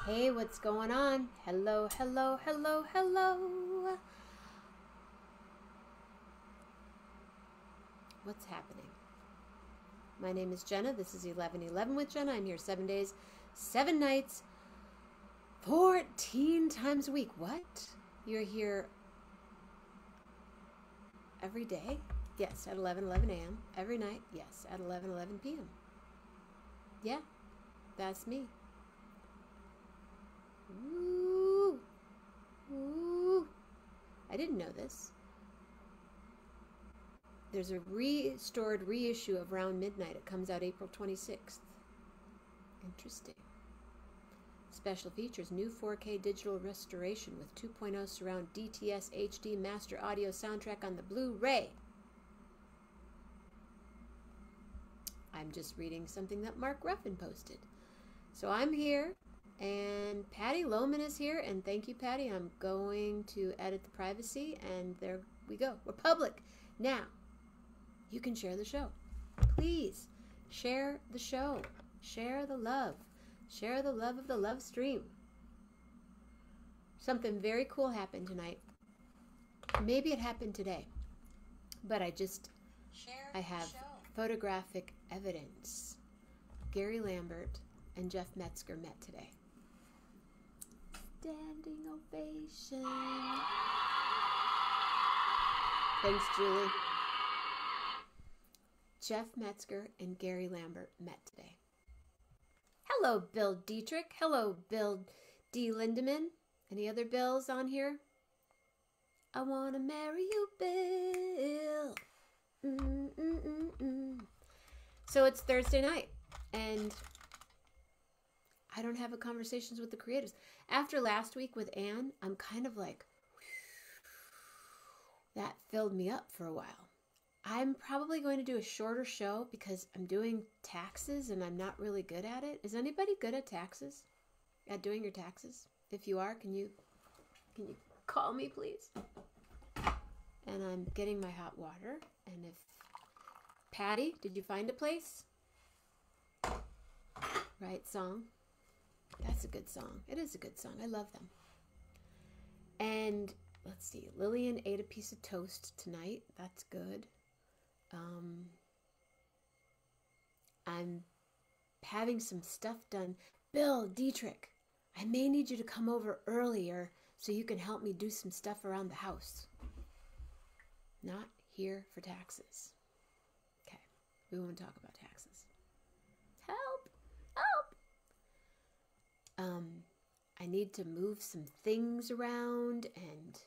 Hey, what's going on? Hello, hello, hello, hello. What's happening? My name is Jenna. This is 11:11 with Jenna. I'm here 7 days, 7 nights, 14 times a week. What? You're here every day? Yes, at 11:11 a.m. Every night? Yes, at 11:11 p.m. Yeah, that's me. Woo! Woo! I didn't know this. There's a restored reissue of Round Midnight. It comes out April 26th. Interesting. Special features: new 4K digital restoration with 2.0 surround DTS HD master audio soundtrack on the Blu-ray. I'm just reading something that Mark Ruffin posted. So I'm here, and Patty Lohman is here, and thank you, Patty. I'm going to edit the privacy, and there we go. We're public. Now, you can share the show. Please, share the show. Share the love. Share the love of the love stream. Something very cool happened tonight. Maybe it happened today, but I have photographic evidence. Gary Lambert and Jeff Metzger met today. Standing ovation. Thanks, Julie. Jeff Metzger and Gary Lambert met today. Hello, Bill Dietrich. Hello, Bill D. Lindemann. Any other Bills on here? I want to marry you, Bill. So it's Thursday night, and I don't have a conversations with the creatives. After last week with Anne, I'm kind of like, that filled me up for a while. I'm probably going to do a shorter show because I'm doing taxes and I'm not really good at it. Is anybody good at taxes? At doing your taxes? If you are, can you call me, please? And I'm getting my hot water. And if Patty, did you find a place? Right song. That's a good song. It is a good song. I love them. And let's see. Lillian ate a piece of toast tonight. That's good. I'm having some stuff done. Bill Dietrich, I may need you to come over earlier so you can help me do some stuff around the house. Not here for taxes. Okay, we won't talk about taxes. Help! Help! I need to move some things around, and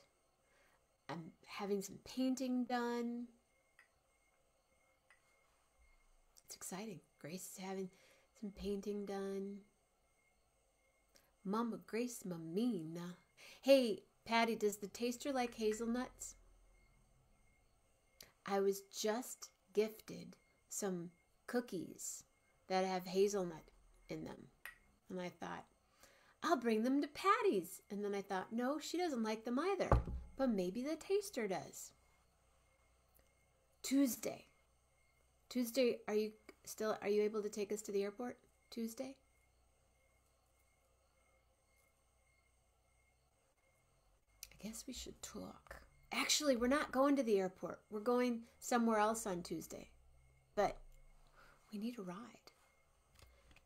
I'm having some painting done. It's exciting. Grace is having some painting done. Mama Grace Mammina. Hey, Patty, does the taster like hazelnuts? I was just gifted some cookies that have hazelnut in them. And I thought, I'll bring them to Patty's. And then I thought, no, she doesn't like them either. But maybe the taster does. Tuesday, are you able to take us to the airport Tuesday? I guess we should talk. Actually, we're not going to the airport. We're going somewhere else on Tuesday. But we need a ride.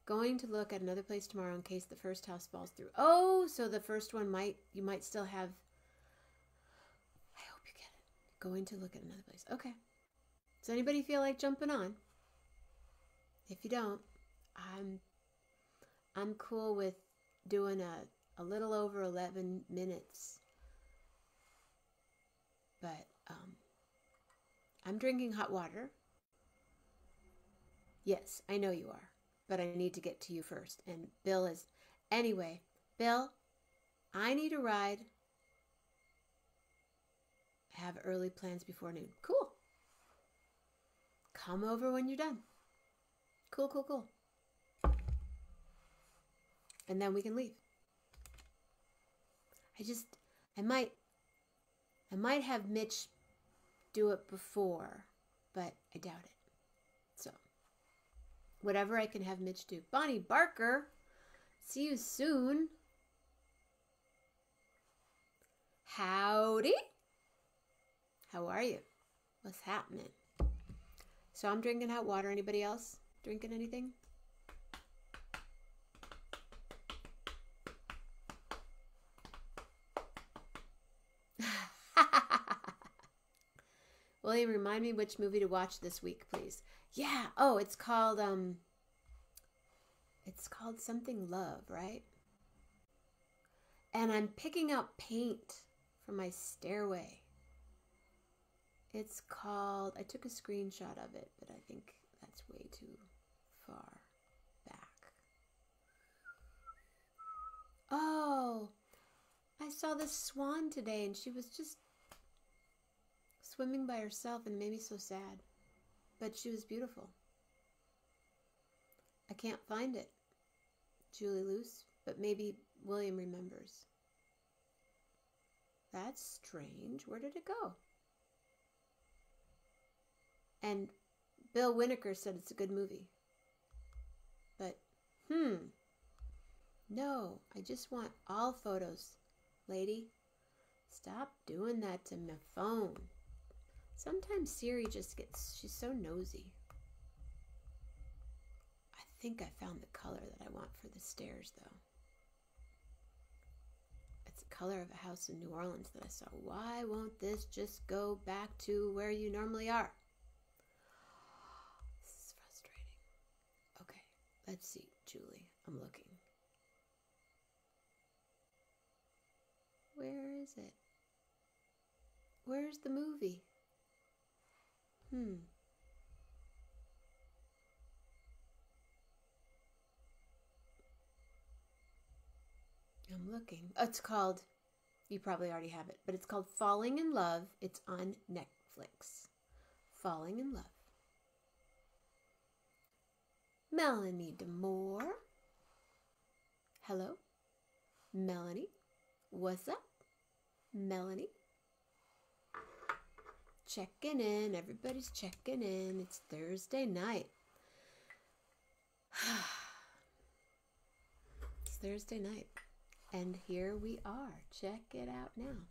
Going to look at another place tomorrow in case the first house falls through. Oh, so the first one you might still have. I hope you get it. Going to look at another place. Okay. Does anybody feel like jumping on? If you don't, I'm cool with doing a little over 11 minutes. But I'm drinking hot water. Yes, I know you are. But I need to get to you first. And Bill is... Anyway, Bill, I need a ride. Have early plans before noon. Cool. Come over when you're done. Cool, cool, cool. And then we can leave. I might have Mitch do it before, but I doubt it. So, whatever I can have Mitch do. Bonnie Barker, see you soon. Howdy. How are you? What's happening? So I'm drinking hot water. Anybody else drinking anything? William, remind me which movie to watch this week, please. Yeah. Oh, it's called something Love, right? And I'm picking out paint for my stairway. It's called, I took a screenshot of it, but I think that's way too far back. Oh, I saw this swan today and she was just swimming by herself and made me so sad. But she was beautiful. I can't find it, Julie Luce, but maybe William remembers. That's strange. Where did it go? And Bill Winokur said it's a good movie. But, no, I just want all photos, lady. Stop doing that to my phone. Sometimes Siri just gets, she's so nosy. I think I found the color that I want for the stairs, though. It's the color of a house in New Orleans that I saw. Why won't this just go back to where you normally are? This is frustrating. Okay, let's see, Julie. I'm looking. Where is it? Where's the movie? I'm looking. Oh, it's called, you probably already have it, but it's called Falling in Love. It's on Netflix. Falling in Love. Melanie Demore. Hello? Melanie? What's up? Melanie? Checking in. Everybody's checking in. It's Thursday night. It's Thursday night. And here we are. Check it out now.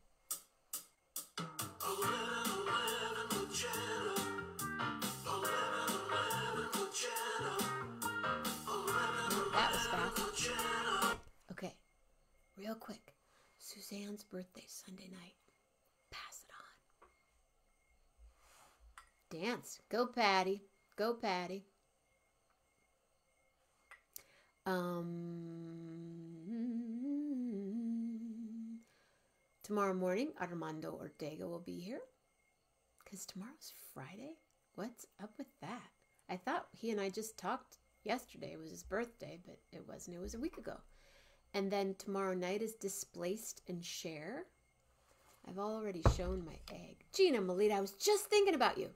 That was fast. Okay, real quick. Suzanne's birthday Sunday night. Pass it on. Dance. Go, Patty. Go, Patty. Tomorrow morning, Armando Ortega will be here. Because tomorrow's Friday? What's up with that? I thought he and I just talked yesterday. It was his birthday, but it wasn't. It was a week ago. And then tomorrow night is Displaced and Share. I've already shown my egg. Jenna Mammina, I was just thinking about you.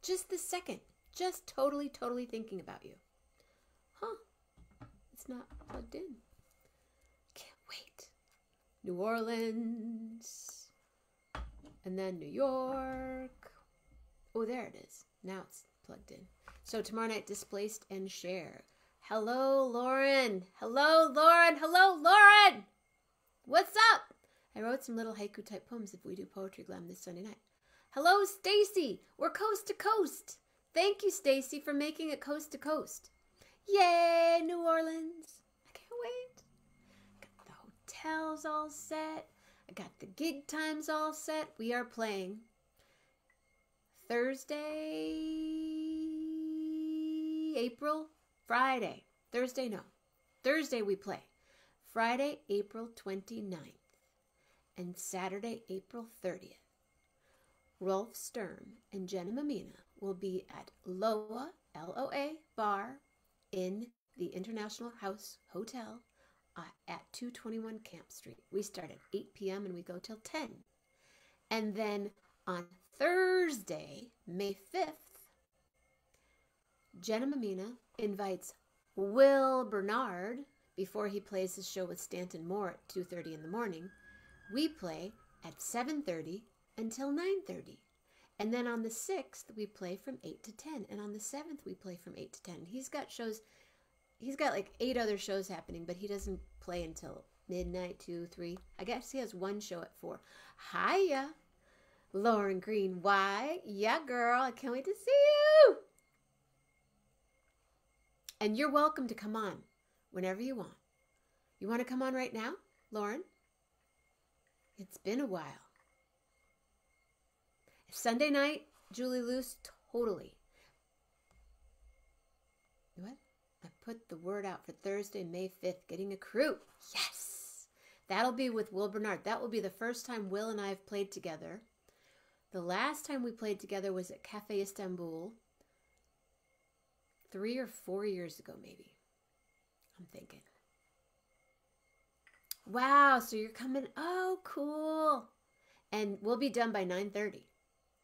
Just this second. Just totally thinking about you. Huh. It's not plugged in. Can't wait. New Orleans. And then New York. Oh, there it is. Now it's plugged in. So tomorrow night, Displaced and Share. Hello, Lauren. Hello, Lauren. Hello, Lauren. What's up? I wrote some little haiku type poems if we do Poetry Glam this Sunday night. Hello, Stacy. We're coast to coast. Thank you, Stacy, for making it coast to coast. Yay, New Orleans. I can't wait. I got the hotels all set. I got the gig times all set. We are playing Friday. Thursday, no. Thursday we play. Friday, April 29th. And Saturday, April 30th. Rolf Sturm and Jenna Mammina will be at LOA, L-O-A, bar in the International House Hotel at 221 Camp Street. We start at 8 p.m. and we go till 10. And then on Thursday, May 5th, Jenna Mammina invites Will Bernard before he plays his show with Stanton Moore at 2:30 in the morning. We play at 7:30 until 9:30. And then on the 6th, we play from 8 to 10. And on the 7th, we play from 8 to 10. He's got shows he's got like 8 other shows happening, but he doesn't play until midnight, 2, 3. I guess he has one show at 4. Hiya, Lauren Greene. Why? Yeah, girl. I can't wait to see you. And you're welcome to come on whenever you want. You want to come on right now, Lauren? It's been a while. Sunday night, Julie Luce, totally. What? I put the word out for Thursday, May 5th, getting a crew. Yes! That'll be with Will Bernard. That will be the first time Will and I have played together. The last time we played together was at Cafe Istanbul 3 or 4 years ago, maybe. I'm thinking. Wow, so you're coming. Oh, cool. And we'll be done by 9:30.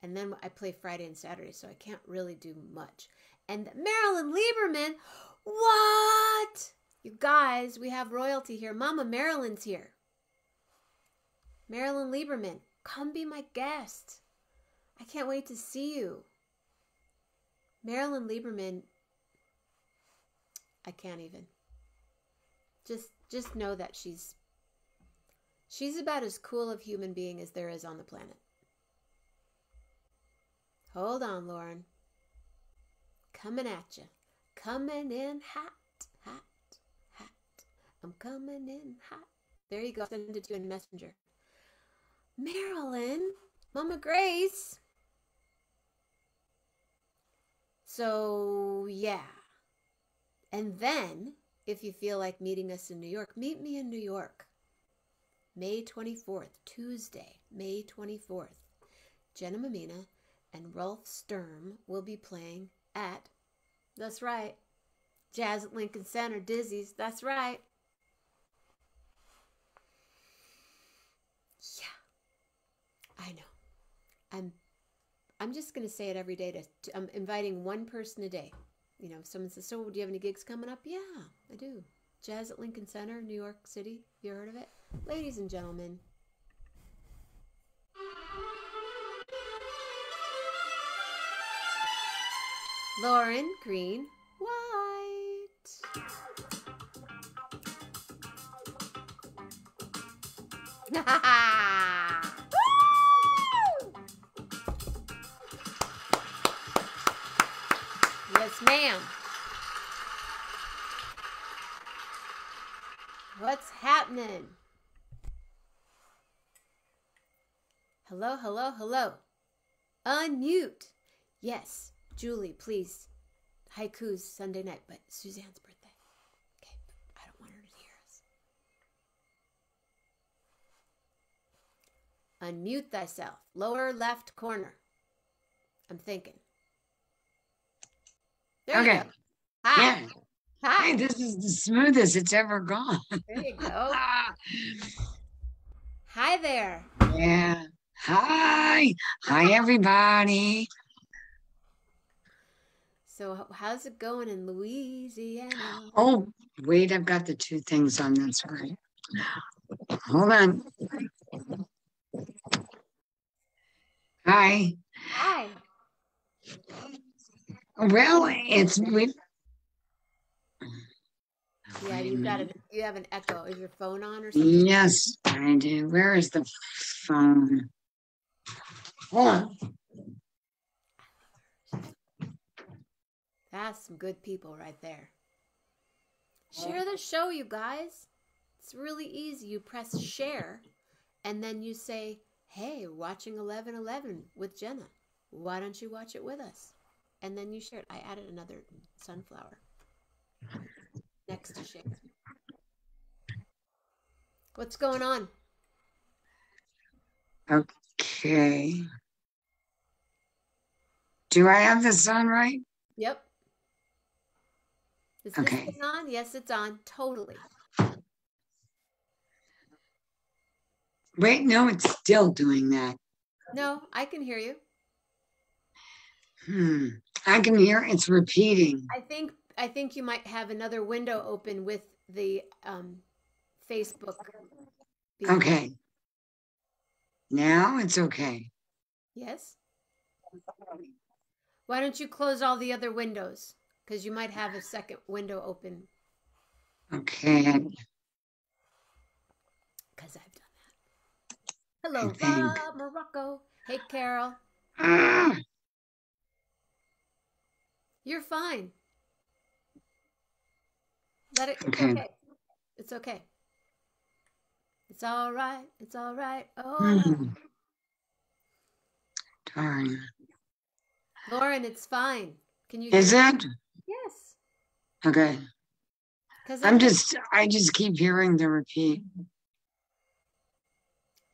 And then I play Friday and Saturday, so I can't really do much. And Marilyn Lieberman, what? You guys, we have royalty here. Mama Marilyn's here. Marilyn Lieberman, come be my guest. I can't wait to see you. Marilyn Lieberman, I can't even. Just know that she's about as cool of human being as there is on the planet. Hold on, Lauren. Coming at you. Coming in hot, hot, hot. I'm coming in hot. There you go. Send it to you in Messenger. Marilyn, Mama Grace. So, yeah. And then, if you feel like meeting us in New York, meet me in New York. May 24th, Tuesday, May 24th. Jenna Mammina and Rolf Sturm will be playing at, that's right, Jazz at Lincoln Center, Dizzy's, that's right. Yeah, I know. I'm just going to say it every day. I'm inviting one person a day. You know, if someone says, so do you have any gigs coming up? Yeah, I do. Jazz at Lincoln Center, New York City. Have you heard of it? Ladies and gentlemen. Lauren Greene Whyte. Yes, ma'am. What's happening? Hello, hello, hello. Unmute. Yes, Julie, please. Haikus Sunday night, but Suzanne's birthday. Okay, I don't want her to hear us. Unmute thyself. Lower left corner. I'm thinking. There you go. Hi. Yeah. Hi. Hey, this is the smoothest it's ever gone. There you go. Hi there. Yeah. Hi. Hi, everybody. So how's it going in Louisiana? Oh, wait, I've got the two things on this right. Hold on. Hi. Hi. Well, Yeah, you have an echo. Is your phone on or something? Yes, I do. Where is the phone? Hold on. That's some good people right there. Share the show, you guys. It's really easy. You press share, and then you say, hey, watching 11:11 with Jenna. Why don't you watch it with us? And then you share it. I added another sunflower next to share. What's going on? Okay. Do I have this on right? Yep. Is this thing on? Yes, it's on. Totally. Wait, no, it's still doing that. No, I can hear you. I can hear it's repeating. I think you might have another window open with the Facebook. Okay. Now it's okay. Yes. Why don't you close all the other windows? Because you might have a second window open Okay. Because I've done that. Hello, I think. Rob Morocco. Hey, Carol. Ah, You're fine. Let it. It's okay. okay. It's okay. It's all right. It's all right. Oh no, Hmm, darn. Lauren, it's fine. Can you hear Is me? it? Yes. Okay. Because I'm just. I just keep hearing the repeat.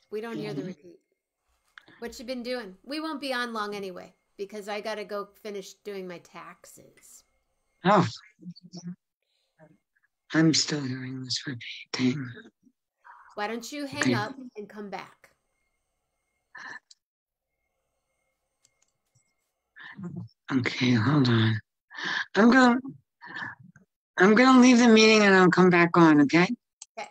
We don't hear the repeat. What you been doing? We won't be on long anyway because I gotta go finish doing my taxes. Oh, I'm still hearing this repeat thing. Why don't you hang Okay. up and come back? Okay, hold on. I'm going I'm gonna leave the meeting and I'll come back on, okay? Okay.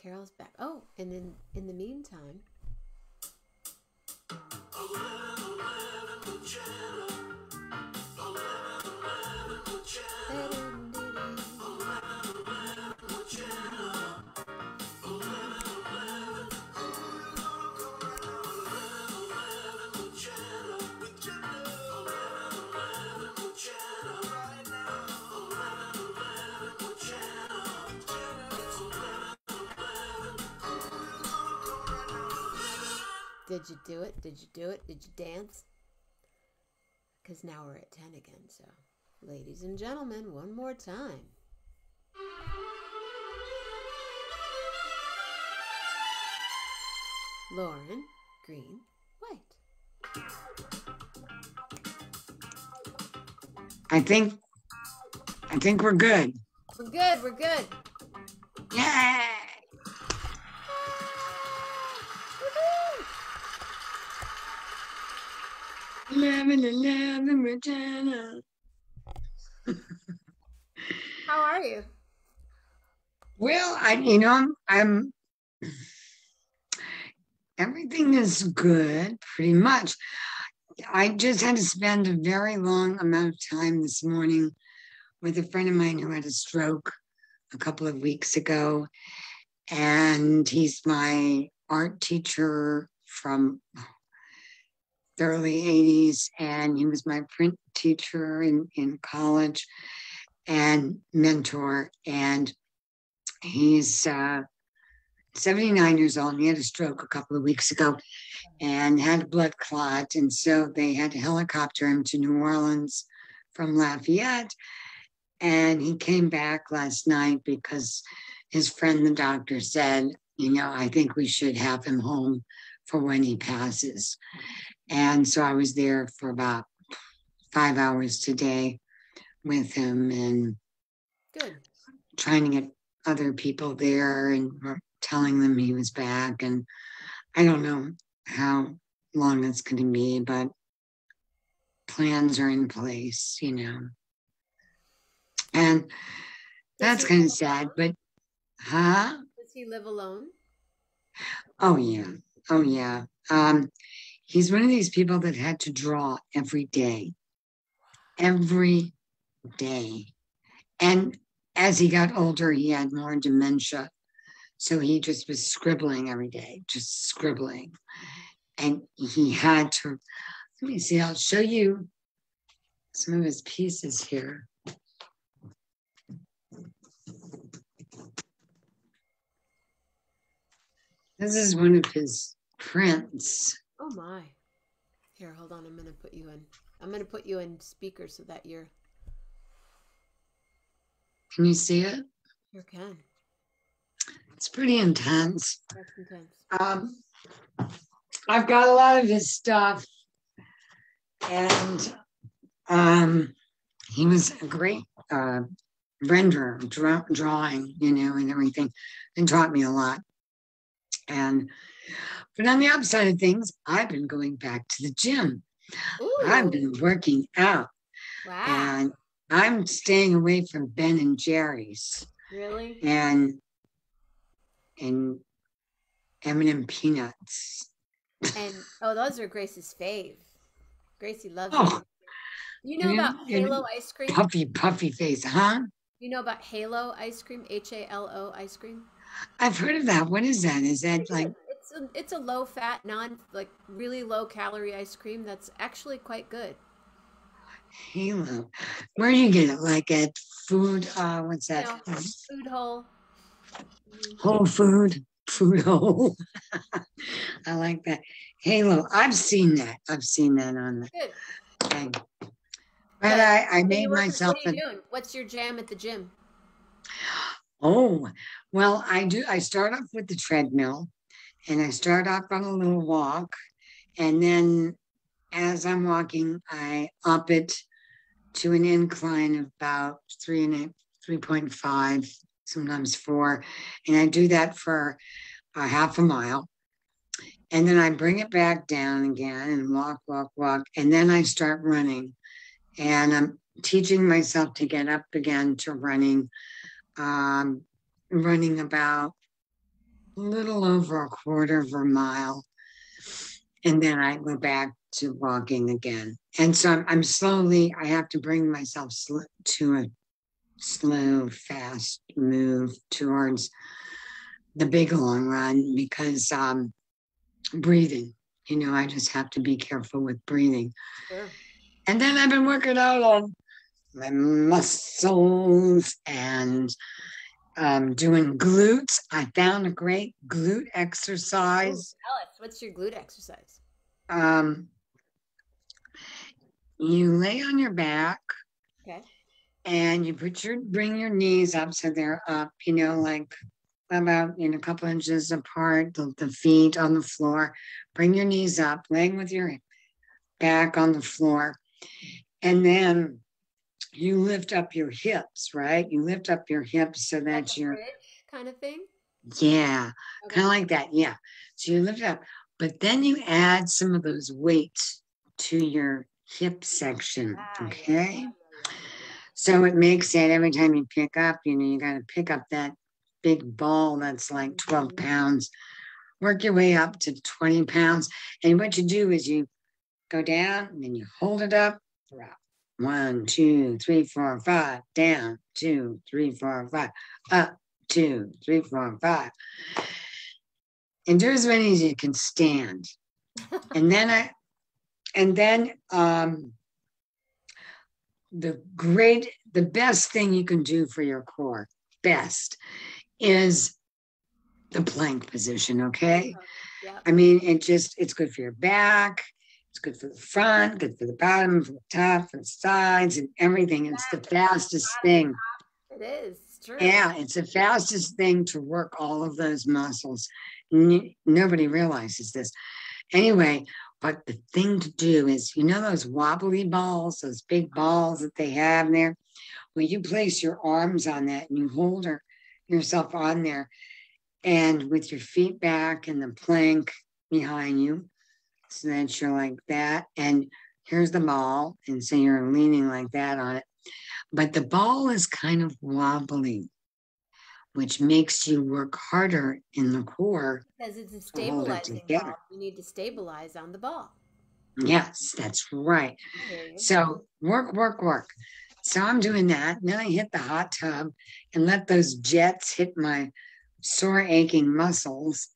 Carol's back. Oh, and then in the meantime. Did you do it? Did you do it? Did you dance? Because now we're at 10 again. So, ladies and gentlemen, one more time. Lauren, Greene, Whyte. I think we're good. We're good. We're good. Yay! Woo-hoo! 11, Regina. How are you? Well, I'm everything is good, pretty much. I just had to spend a very long amount of time this morning with a friend of mine who had a stroke a couple of weeks ago. And he's my art teacher from the early 80s. And he was my print teacher in college and mentor. And he's 79 years old. And he had a stroke a couple of weeks ago and had a blood clot. And so they had to helicopter him to New Orleans from Lafayette. And he came back last night because his friend, the doctor, said, I think we should have him home for when he passes. And so I was there for about 5 hours today with him and Good. trying to get other people there and telling them he was back. And I don't know how long that's going to be, but plans are in place. And that's kind of sad, but huh? Does he live alone? Oh yeah. Oh yeah. He's one of these people that had to draw every day. And as he got older, he had more dementia. So he just was scribbling every day, just scribbling. And he had to, let me see, I'll show you some of his pieces here. This is one of his prints. Oh my. Here, hold on. I'm going to put you in. I'm going to put you in speaker so that you're. Can you see it? You can. It's pretty intense. That's intense. I've got a lot of his stuff, and he was a great renderer, drawing, and everything, and taught me a lot. But on the upside of things, I've been going back to the gym. Ooh. I've been working out. Wow. And I'm staying away from Ben and Jerry's. Really? And M&M peanuts. And those are Grace's fave. Gracie loves Oh, them. You know about Halo ice cream? puffy face, huh? You know about Halo ice cream, Halo ice cream? I've heard of that. What is that? Is that Pretty like good. It's a low fat, non like really low calorie ice cream that's actually quite good. Halo? Where do you get it? Like at food, what's You that? know, food hole. Mhm. Whole food, food hole. I like that. Halo. I've seen that. I've seen that on the Good. thing. But But I what are made you working? What myself are you a, doing? What's your jam at the gym? oh, well, I start off with the treadmill and I start off on a little walk. And then as I'm walking, I up it to an incline of about 3.5, sometimes 4. And I do that for a half a mile. And then I bring it back down again and walk, walk, walk. And then I start running. And I'm teaching myself to get up again to um, running about a little over a quarter of a mile. And then I go back to walking again. And so I'm slowly, I have to bring myself to a slow, fast move towards the big long run because breathing, I just have to be careful with breathing. Sure. And then I've been working out on my muscles and doing glutes. I found a great glute Oh, exercise. tell us, what's your glute exercise? Um, you lay on your back Okay. and you bring your knees up so they're up, like about a couple inches apart, the feet on the floor. Bring your knees up, laying with your back on the floor. And then you lift up your hips, right? You lift up your hips so Like that a you're, bridge kind of thing? yeah, kind Okay. of like that. Yeah. So you lift it up, but then you add some of those weights to your hip section. Ah, yeah, Okay. yeah, yeah, So it makes it every time you pick up, you got to pick up that big ball that's like yeah. 12 pounds, work your way up to 20 pounds. And what you do is you go down and then you hold it up, drop. 1, 2, 3, 4, 5, down, 2, 3, 4, 5, up, 2, 3, 4, 5. And do as many as you can stand. And then the best thing you can do for your core, best, is the plank position, okay? Yep. I mean, it's good for your back, it's good for the front, good for the bottom, for the top, for the sides, and everything. It's the Back, the front, the fastest bottom, the thing. top. It is. It's true. Yeah, it's the fastest thing to work all of those muscles. Nobody realizes this. Anyway, but the thing to do is, those wobbly balls, those big balls that they have there? Well, you place your arms on that and you hold yourself on there and with your feet back and the plank behind you so that you're like that. And here's the ball. And so you're leaning like that on it. But the ball is kind of wobbly, which makes you work harder in the core Because it's a to hold it stabilizing together. ball. You need to stabilize on the ball. Yes, that's right. I hear you. So work, work, work. So I'm doing that. And then I hit the hot tub and let those jets hit my sore, aching muscles.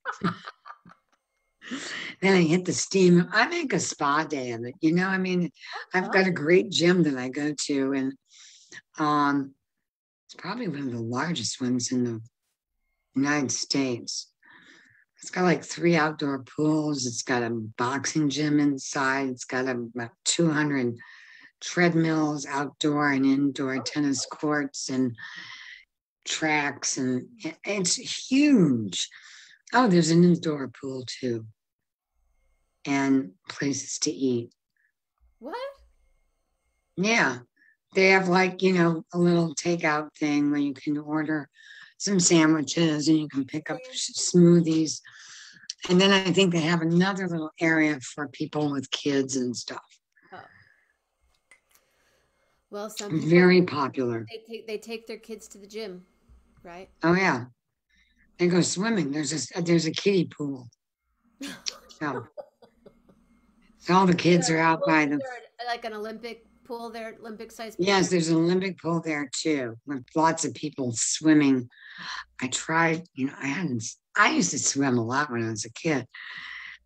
Then I hit the steam. I make a spa day of it. I mean, I've got a Fun. great gym that I go to, and it's probably one of the largest ones in the United States. It's got like 3 outdoor pools. It's got a boxing gym inside. It's got about 200 treadmills, outdoor and indoor tennis courts and tracks, and it's huge. Oh, there's an indoor pool too, and places to eat. What? Yeah, they have like, a little takeout thing where you can order some sandwiches and you can pick up smoothies. And then I think they have another little area for people with kids and stuff. Oh. Well, some people Very popular. they take their kids to the gym, right? Oh yeah, they go swimming. There's a kiddie pool. So all the kids are out by Is the there like an Olympic pool there, Olympic-sized pool? Yes, there's an Olympic pool there too, with lots of people swimming. I tried, I used to swim a lot when I was a kid.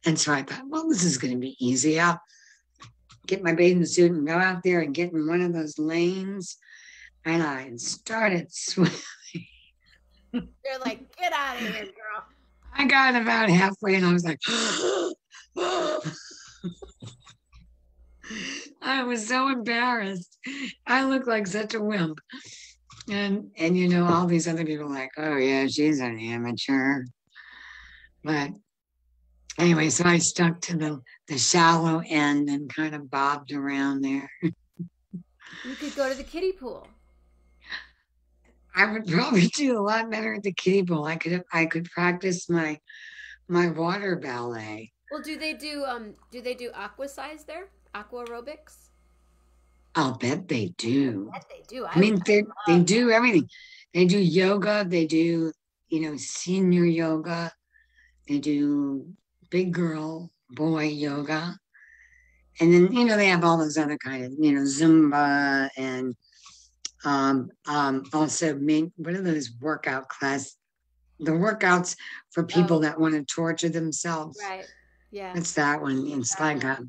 And so I thought, well, this is going to be easy. I'll get my bathing suit and go out there and get in one of those lanes. And I started swimming. They're like, get out of here, girl. I got about halfway and I was like, I was so embarrassed. I looked like such a wimp. And all these other people like, oh yeah, she's an amateur. But anyway, so I stuck to the shallow end and kind of bobbed around there. You could go to the kiddie pool. I would probably do a lot better at the kiddie pool. I could practice my water ballet. Well, do they do aqua size there? Aqua aerobics? I'll bet they do. I bet they do. I mean, they do everything. They do yoga. They do, senior yoga. They do big girl, boy yoga. And then, they have all those other kind of, Zumba and also what are those workout class? The workouts for people that want to torture themselves. Right. Yeah. It's that one. It's like a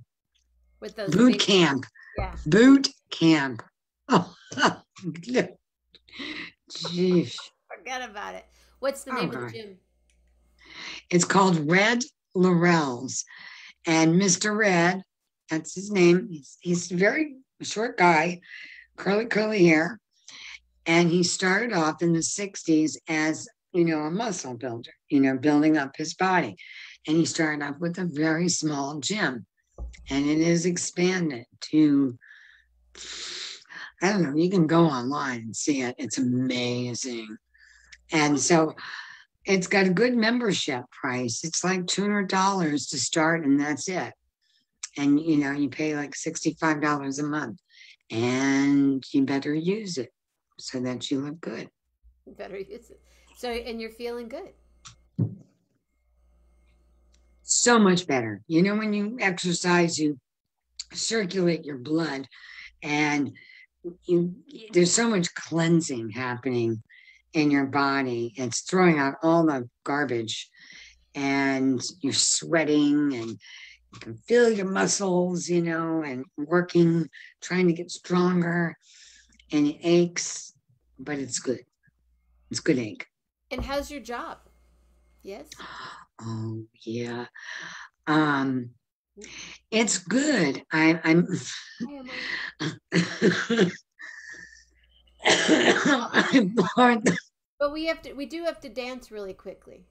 with those boot camp. Yeah. Boot camp. Oh, jeez. Forget about it. What's the name of the gym? It's called Red Laurel's. And Mr. Red, that's his name. He's a very short guy, curly hair. And he started off in the 60s as, a muscle builder, building up his body. And he started off with a very small gym. And it is expanded to, I don't know, you can go online and see it. It's amazing. And so it's got a good membership price. It's like $200 to start, and that's it. And, you pay like $65 a month. And you better use it so that you look good. You better use it. So, and you're feeling good. So much better. When you exercise, you circulate your blood, and there's so much cleansing happening in your body. It's throwing out all the garbage, and you're sweating, and you can feel your muscles, and working, trying to get stronger, and it aches, but it's good. It's good ache. And how's your job? Yes. Oh yeah. It's good. I'm I'm bored. But we do have to dance really quickly.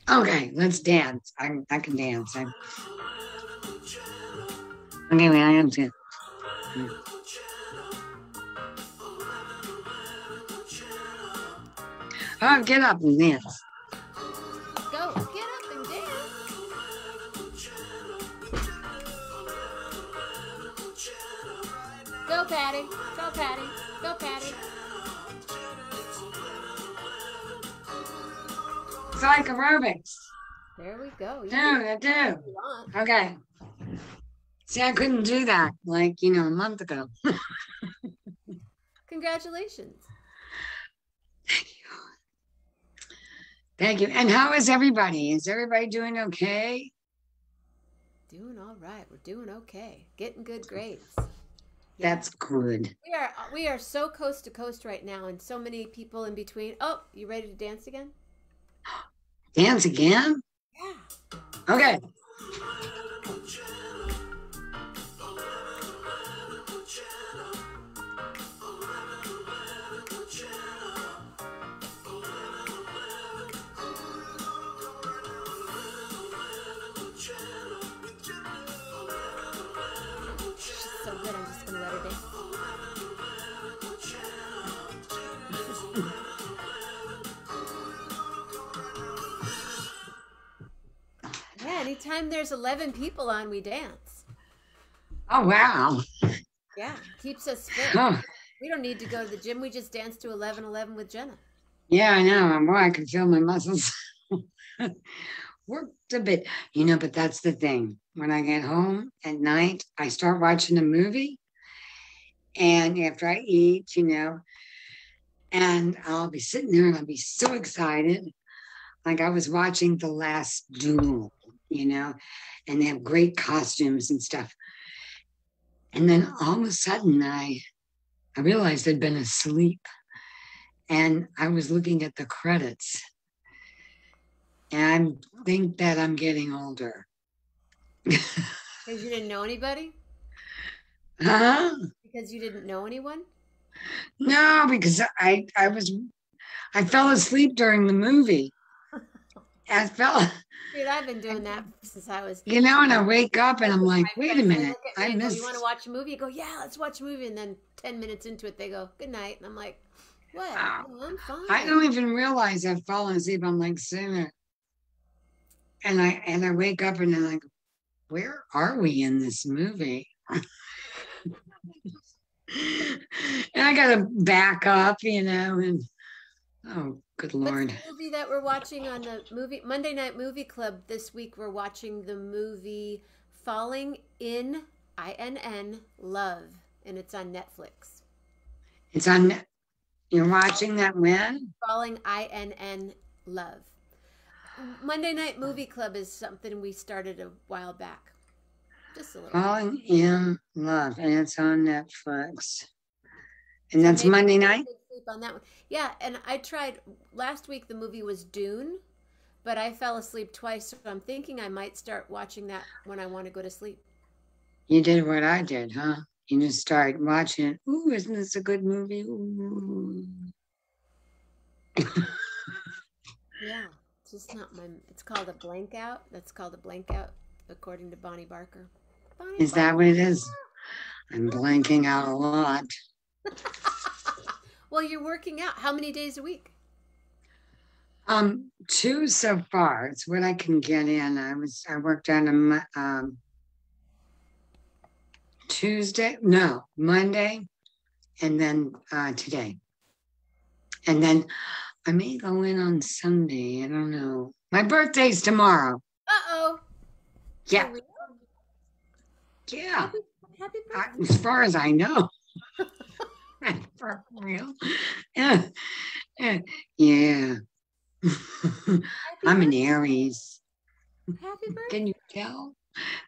Okay, let's dance. I can dance. Okay, wait, I am too. Oh, get up and dance. Go, get up and dance. Go, Patty. Go, Patty. Go, Patty. It's like aerobics. There we go. I do. Okay. See, I couldn't do that a month ago. Congratulations. Thank you. And how is everybody? Is everybody doing okay? Doing all right. We're doing okay. Getting good grades. Yeah. That's good. We are so coast to coast right now, and so many people in between. Oh, you ready to dance again? Dance again? Yeah. Okay. So good, I'm just gonna let her dance. Yeah, anytime there's 11 people on, we dance. Oh, wow. Yeah, keeps us fit. Oh. We don't need to go to the gym. We just dance to 11:11 with Jenna. Yeah, I know. Boy, I can feel my muscles. Worked a bit, but that's the thing. When I get home at night, I start watching a movie, And after I eat, and I'll be sitting there and I'll be so excited. Like I was watching The Last Duel, and they have great costumes and stuff. And then all of a sudden I realized I'd been asleep and I was looking at the credits. And I think that I'm getting older. Because you didn't know anybody? Huh? Because you didn't know anyone? No, because I fell asleep during the movie. I fell, Dude, I've been doing that since I was and I wake up and like I'm with like, my wait a friends. They minute, look at me I and go, "You want to missed. watch a movie?" I go, "Yeah, let's watch a movie." And then 10 minutes into it, they go, "Good night," and I'm like, "What? Oh, No, I'm I fine." don't even realize I've fallen asleep. I'm like sitting there, and I wake up and I'm like, where are we in this movie? And I gotta back up, and oh, good What's Lord. the movie that we're watching on the movie Monday Night Movie Club this week? We're watching the movie Falling in Love, and it's on Netflix. It's on, you're watching that when? Falling Love. Monday Night Movie Club is something we started a while back. Just a little. Falling in Love, and it's on Netflix. And So that's maybe Monday we'll get a night? good sleep on that one. Yeah, and I tried last week. The movie was Dune, but I fell asleep twice. So I'm thinking I might start watching that when I want to go to sleep. You did what I did, huh? You just start watching it. Ooh, isn't this a good movie? Ooh. Yeah, it's just not my. It's called a blank out. That's called a blank out, according to Bonnie Barker. Bonnie Is that what it is? I'm blanking out a lot. Well, you're working out. How many days a week? Two so far. It's what I can get in. I worked on Tuesday, no, Monday, and then today. And then I may go in on Sunday. I don't know. My birthday's tomorrow. Uh-oh. For Yeah, real? yeah. Happy birthday. As far as I know, for real. Yeah, yeah. Yeah. Happy I'm an birthday. Aries. Happy Can birthday. you tell?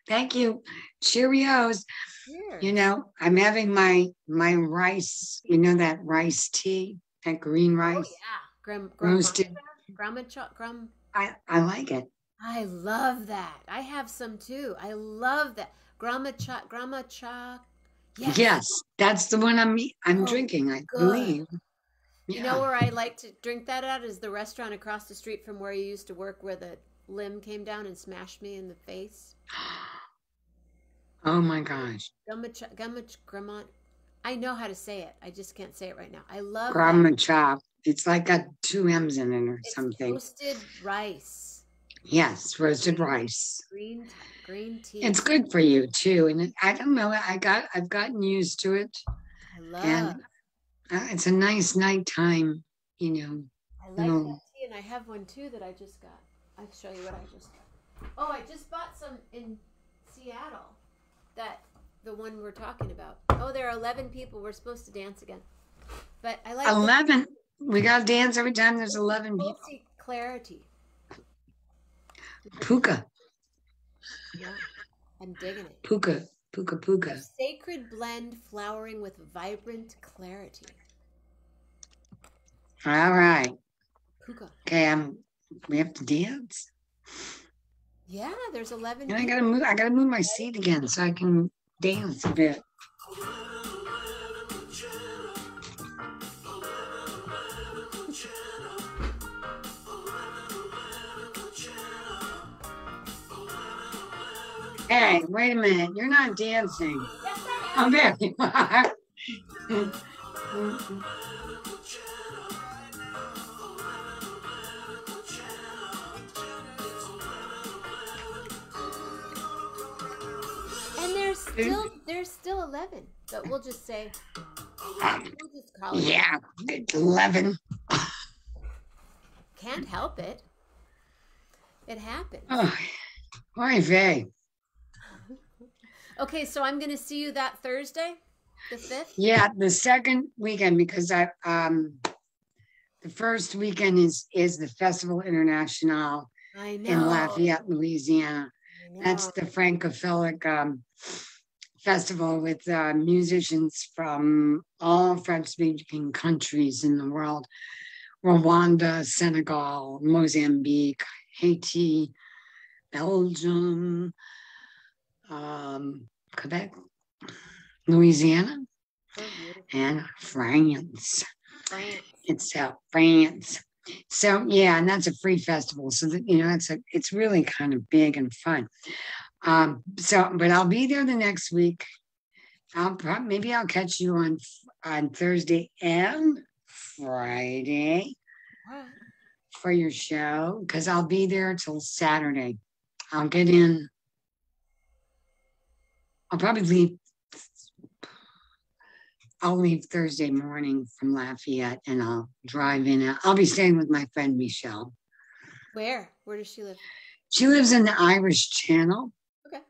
Thank you. Cheerios. Cheers. I'm having my rice, that rice tea, that green Oh rice, yeah. roasted. Gram. I like it. I love that. I have some too. I love that. Grandma cha. Yes. Yes, that's the one I'm Oh, drinking, I good. believe. You know Yeah. where I like to drink that at is the restaurant across the street from where you used to work, where the limb came down and smashed me in the face. Oh my gosh. Grandma. I know how to say it. I just can't say it right now. I love that. Grandma chop. It's like got two M's in it or It's something. toasted rice, Yes, roasted rice. green tea. It's good for you too. And I don't know, I've gotten used to it. I love. And it's a nice nighttime, I like that little. tea, and I have one too that I just got. I'll show you what I just got. Oh, I just bought some in Seattle. The one we're talking about. Oh, there are 11 people. We're supposed to dance again. But I like 11. We got to dance every time there's 11 people. Tulsi clarity. Puka, Yeah, I'm digging it. puka, puka, puka. A sacred blend flowering with vibrant clarity. All right. Puka. Okay, we have to dance. Yeah, there's 11 And people. I gotta move my seat again so I can dance a bit. Hey, wait a minute. You're not dancing. Yes, I Oh, am. there you are. And there's still 11, but we'll just say we'll just call it. Yeah, it's 11. Can't help it. It happens. Oh, oy vey. Okay, so I'm going to see you that Thursday. The 5th? Yeah, the second weekend, because the first weekend is the Festival International I in know. Lafayette, Louisiana. I That's know. the Francophilic festival with musicians from all French-speaking countries in the world: Rwanda, Senegal, Mozambique, Haiti, Belgium, Quebec, Louisiana, So beautiful. and France. France. It's France. So yeah, and that's a free festival. So that, it's really kind of big and fun. But I'll be there the next week. Maybe I'll catch you on Thursday and Friday What? for your show, because I'll be there till Saturday. I'll get in. I'll probably leave. I'll leave Thursday morning from Lafayette, and I'll drive in. I'll be staying with my friend Michelle. Where? Where does she live? She lives in the Irish Channel. Okay.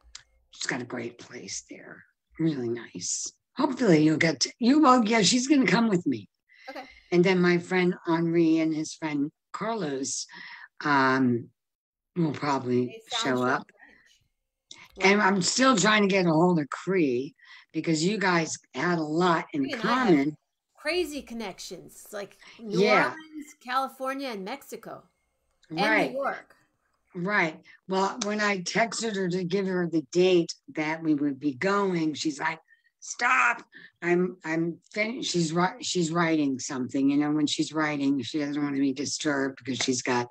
She's got a great place there. Really nice. Hopefully you'll get to, you. Well, yeah, she's going to come with me. Okay. And then my friend Henri and his friend Carlos will probably show up. Wow. And I'm still trying to get a hold of Cree, because you guys had a lot in common. Crazy connections, like New Orleans, California, and Mexico, and New York. Right. Well, when I texted her to give her the date that we would be going, she's like, "Stop! I'm finished." She's writing something. When she's writing, she doesn't want to be disturbed because she's got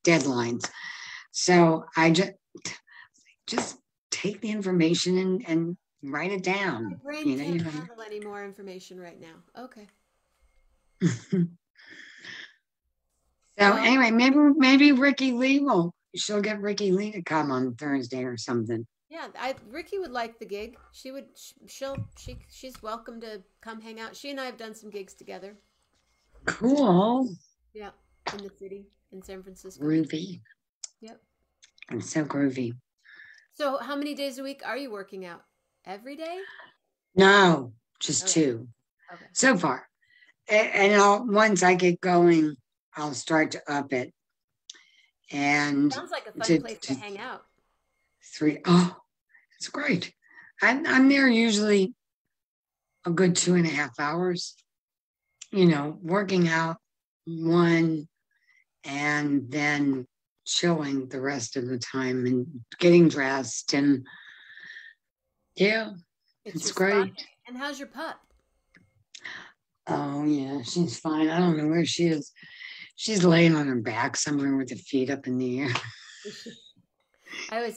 deadlines. So I just take the information and write it down. My brain can't handle any more information right now. Okay. So anyway, maybe Ricky Lee she'll get Ricky Lee to come on Thursday or something. Yeah, Ricky would like the gig. She's welcome to come hang out. She and I have done some gigs together. Cool. Yeah, in the city, in San Francisco. Groovy. Yep. I'm so groovy. So how many days a week are you working out? Every day? No, just 2. Okay. So far. And once I get going, I'll start to up it. And sounds like a fun place to hang out. 3. Oh, it's great. I'm there usually a good 2.5 hours, working out 1 and then chilling the rest of the time and getting dressed. And yeah, it's great. Spot. And how's your pup? Oh yeah, she's fine. I don't know where she is. She's laying on her back somewhere with her feet up in the air.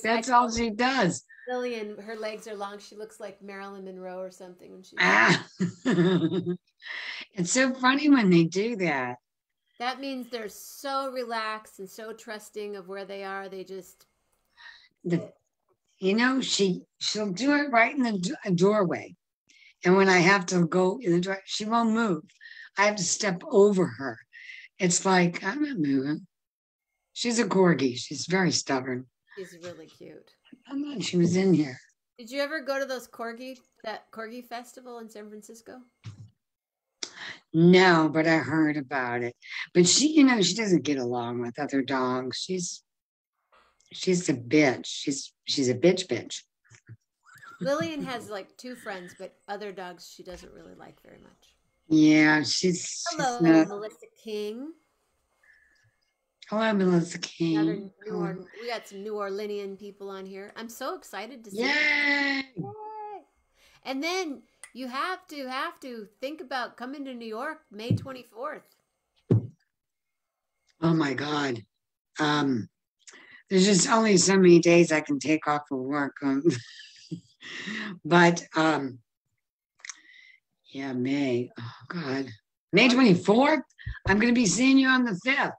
That's all she does. Lillian, her legs are long. She looks like Marilyn Monroe or something when she. It's so funny when they do that. That means they're so relaxed and so trusting of where they are. They just. She'll do it right in the doorway. And when I have to go in the door, she won't move. I have to step over her. It's like, I'm not moving. She's a corgi. She's very stubborn. She's really cute. I'm not. She was in here. Did you ever go to that corgi festival in San Francisco? No, but I heard about it. But she, she doesn't get along with other dogs. She's a bitch. She's a bitch. Lillian has like 2 friends, but other dogs she doesn't really like very much. Yeah, Hello, Melissa King. Hello, Melissa King. We got some New Orleanian people on here. I'm so excited to see. Yay! And then you have to think about coming to New York May 24th. Oh my God. There's just only so many days I can take off of work. But yeah, May. Oh God. May 24th? I'm going to be seeing you on the 5th.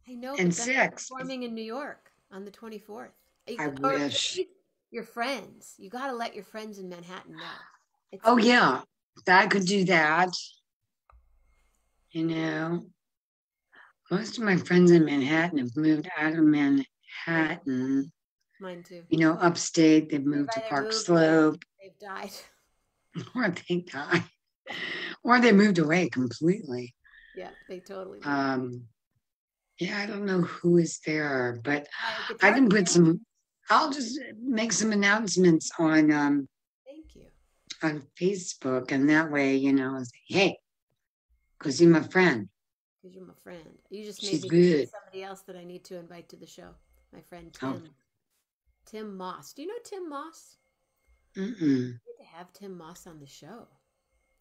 I know. And 6th. Performing in New York on the 24th. I wish. Your friends. You got to let your friends in Manhattan know. Yeah. I could do that. Most of my friends in Manhattan have moved out of Manhattan. Mine too. Upstate, they've moved to Park Slope. They've died. or they died, or they moved away completely. Yeah, they totally moved. Yeah, I don't know who is there, but I Guitar can put player. some. I'll just make some announcements Thank you. on Facebook, and that way, say, hey, go see my friend. Because you're my friend. You just made She's me think good. of somebody else that I need to invite to the show. My friend Oh, Tim. Tim Moss. Do you know Tim Moss? mm-mm. We need to have Tim Moss on the show.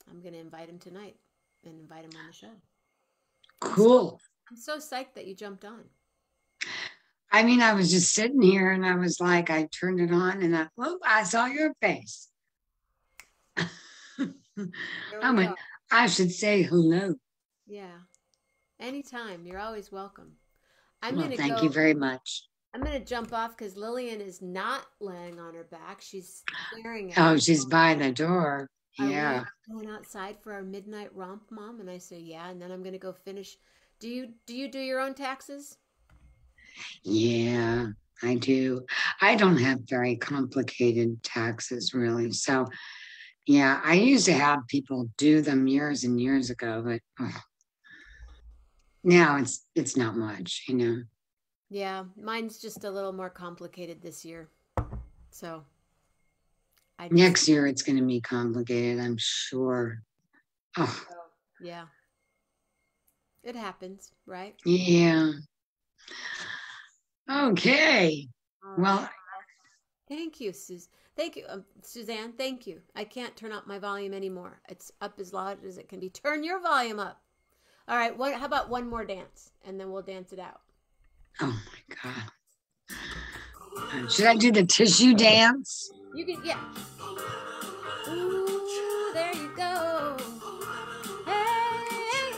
I'm going to invite him tonight and invite him on the show. Cool. I'm so psyched that you jumped on. I mean, I was just sitting here, and I was like, I turned it on, and I saw your face. I went, I should say hello. Yeah. Anytime. You're always welcome. Thank you very much. I'm going to jump off because Lillian is not laying on her back. She's staring at Oh, me. she's by the door. Yeah. Are we going outside for our midnight romp, Mom? And I say, yeah. And then I'm going to go finish. Do you do your own taxes? Yeah, I do. I don't have very complicated taxes, really. So, yeah, I used to have people do them years and years ago, but now it's not much. Yeah, mine's just a little more complicated this year. So next year it's going to be complicated, I'm sure. Oh, yeah. It happens, right? Yeah. Okay. Well, thank you, Thank you, Suzanne. Thank you. I can't turn up my volume anymore. It's up as loud as it can be. Turn your volume up. All right. How about one more dance, and then we'll dance it out. Oh my God. Should I do the tissue dance? You can, yeah. Ooh, there you go. Hey.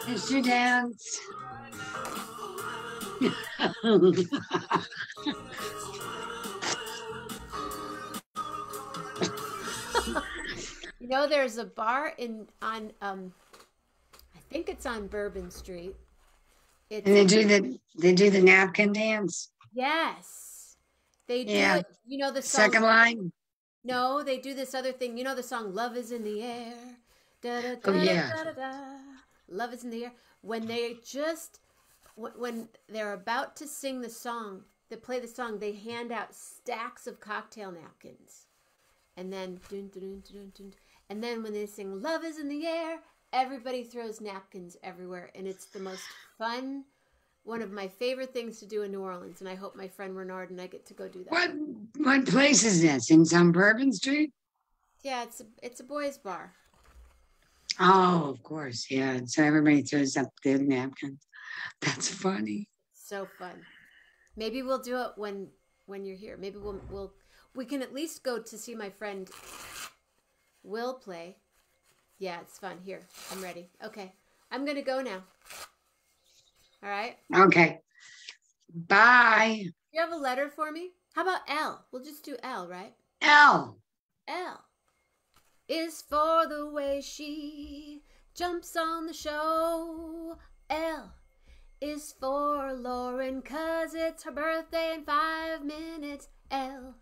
Tissue dance. There's a bar on I think it's on Bourbon Street. And they do the napkin dance. Yes, they do it. The song. Second line. No, they do this other thing. The song "Love Is in the Air." Da, da, da, oh yeah. Da, da, da. Love is in the air. When they're about to sing the song, they play the song. They hand out stacks of cocktail napkins, and then dun, dun, dun, dun, dun, and then when they sing "Love Is in the Air," everybody throws napkins everywhere, and it's the most fun. One of my favorite things to do in New Orleans, and I hope my friend Renard and I get to go do that. What place is this? In some Bourbon Street? Yeah, it's a boys' bar. Oh, of course, yeah. So everybody throws up the napkins. That's funny. So fun. Maybe we'll do it when you're here. Maybe we can at least go to see my friend Will play. Yeah, it's fun. Here, I'm ready. Okay, I'm gonna go now. All right. Okay. Bye. You have a letter for me? How about L? We'll just do L, right? L. L is for the way she jumps on the show. L is for Lauren, 'cause it's her birthday in 5 minutes. L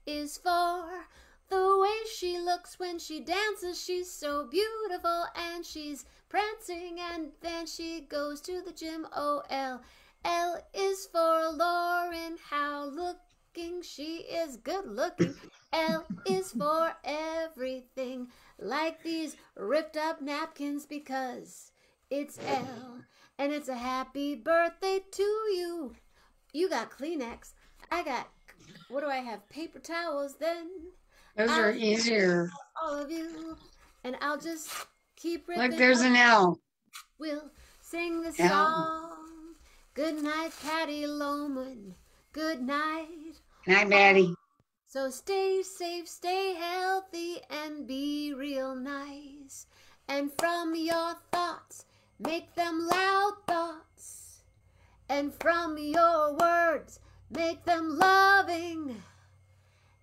is for the way she looks when she dances. She's so beautiful, and she's prancing, and then she goes to the gym. Oh, L. L is for Lauren, how looking she is, good looking. L is for everything, like these ripped up napkins, because it's L, and it's a happy birthday to you. You got Kleenex. I got, what do I have? Paper towels. Then those are easier. All of you, and I'll just keep ripping. Look, there's an L. We'll sing the song. Good night, Patty Loman. Good night. Good night, Patty. So stay safe, stay healthy, and be real nice. And from your thoughts, make them loud thoughts. And from your words, make them loving.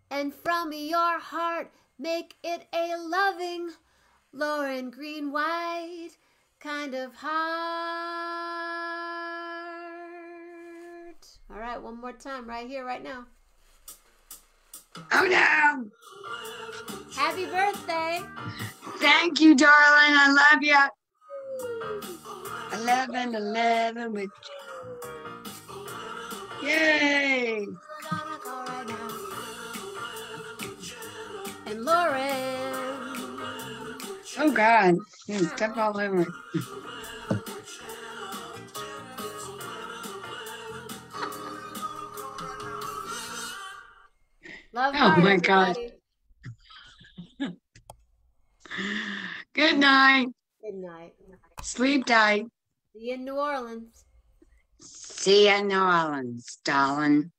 And from your heart, make it a loving. Lauren Greene Whyte, kind of heart. All right, one more time, right here, right now. Oh no! Happy birthday! Thank you, darling. I love you. 11 with yay! We're gonna go right now. And Lauren. Oh God, you step all over. Love Oh heart, my God. everybody. Good night. Good night. Sleep tight. See you in New Orleans. See ya in New Orleans, darling.